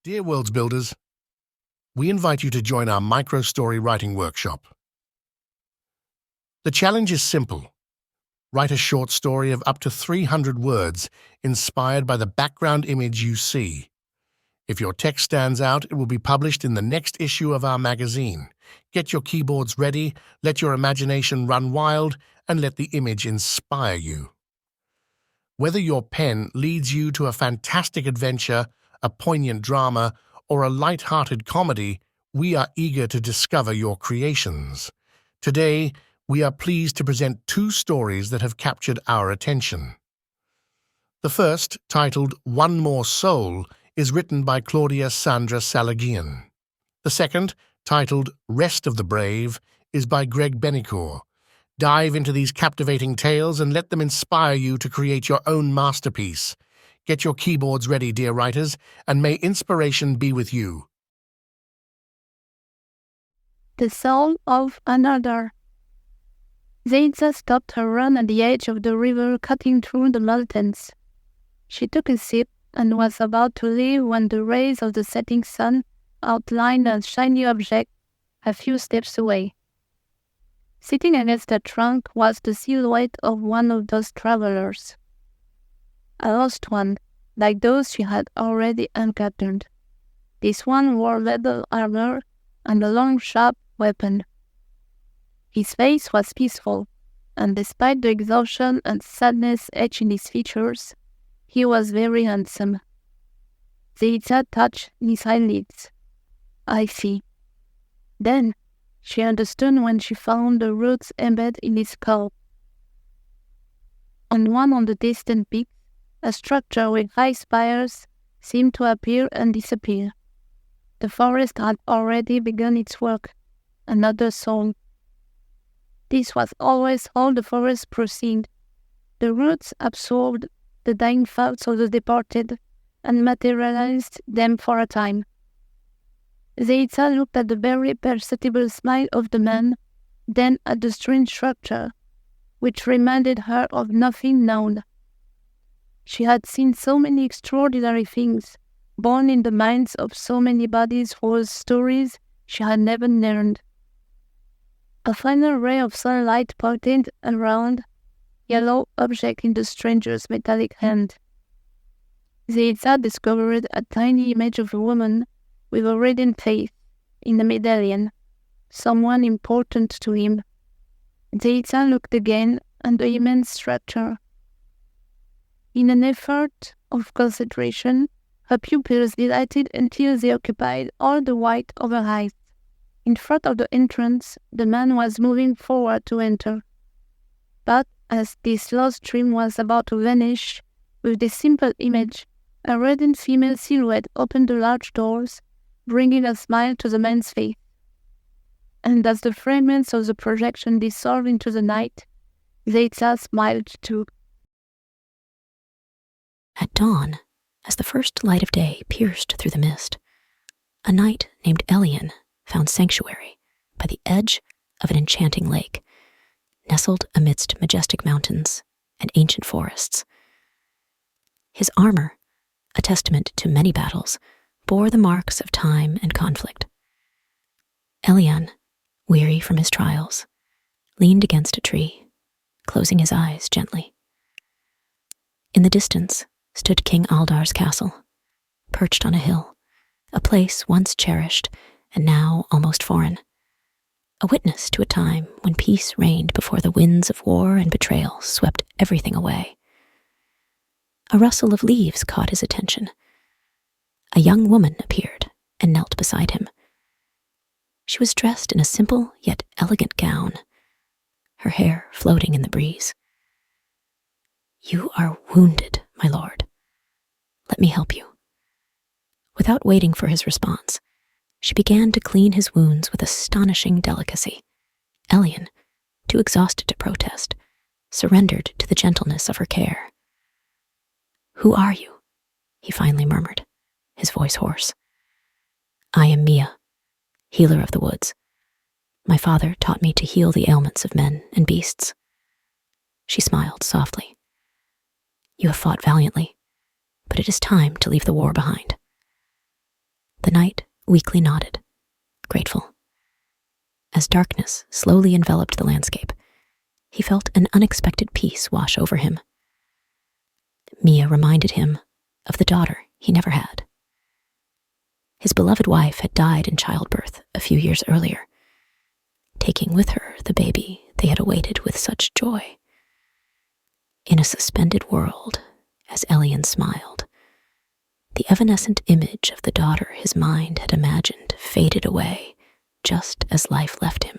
Dear Worlds Builders, we invite you to join our micro-story writing workshop. The challenge is simple. Write a short story of up to 300 words inspired by the background image you see. If your text stands out, it will be published in the next issue of our magazine. Get your keyboards ready, let your imagination run wild, and let the image inspire you. Whether your pen leads you to a fantastic adventure, a poignant drama, or a light-hearted comedy, we are eager to discover your creations. Today, we are pleased to present two stories that have captured our attention. The first, titled One More Soul, is written by Claudia Sandra Salagean. The second, titled Rest of the Brave, is by Greg Bénicourt. Dive into these captivating tales and let them inspire you to create your own masterpiece. Get your keyboards ready, dear writers, and may inspiration be with you. The Soul of Another. Zaitza stopped her run at the edge of the river cutting through the mountains. She took a sip and was about to leave when the rays of the setting sun outlined a shiny object a few steps away. Sitting against the trunk was the silhouette of one of those travelers. A lost one, like those she had already encountered. This one wore leather armor and a long, sharp weapon. His face was peaceful, and despite the exhaustion and sadness etched in his features, he was very handsome. Zaitza touched his eyelids. "I see." Then she understood when she found the roots embedded in his skull. On one of the distant peaks, a structure with high spires seemed to appear and disappear. The forest had already begun its work. Another soul. This was always how the forest proceeded. The roots absorbed the dying thoughts of the departed and materialized them for a time. Zaitza looked at the very perceptible smile of the man, then at the strange structure, which reminded her of nothing known. She had seen so many extraordinary things, born in the minds of so many bodies whose stories she had never learned. A final ray of sunlight pointed a round, yellow object in the stranger's metallic hand. Zaitza discovered a tiny image of a woman with a radiant face in a medallion, someone important to him. Zaitza looked again at the immense structure. In an effort of concentration, her pupils dilated until they occupied all the white of her eyes. In front of the entrance, the man was moving forward to enter. But as this lost dream was about to vanish, with this simple image, a radiant female silhouette opened the large doors, bringing a smile to the man's face. And as the fragments of the projection dissolved into the night, Zaitza smiled too. At dawn, as the first light of day pierced through the mist, a knight named Elian found sanctuary by the edge of an enchanting lake, nestled amidst majestic mountains and ancient forests. His armor, a testament to many battles, bore the marks of time and conflict. Elian, weary from his trials, leaned against a tree, closing his eyes gently. In the distance stood King Aldar's castle, perched on a hill, a place once cherished and now almost foreign, a witness to a time when peace reigned before the winds of war and betrayal swept everything away. A rustle of leaves caught his attention. A young woman appeared and knelt beside him. She was dressed in a simple yet elegant gown, her hair floating in the breeze. "You are wounded, my lord. Let me help you." Without waiting for his response, she began to clean his wounds with astonishing delicacy. Elian, too exhausted to protest, surrendered to the gentleness of her care. "Who are you?" he finally murmured, his voice hoarse. "I am Mia, healer of the woods. My father taught me to heal the ailments of men and beasts." She smiled softly. "You have fought valiantly, but it is time to leave the war behind." The knight weakly nodded, grateful. As darkness slowly enveloped the landscape, he felt an unexpected peace wash over him. Mia reminded him of the daughter he never had. His beloved wife had died in childbirth a few years earlier, taking with her the baby they had awaited with such joy. In a suspended world, as Elian smiled, the evanescent image of the daughter his mind had imagined faded away just as life left him.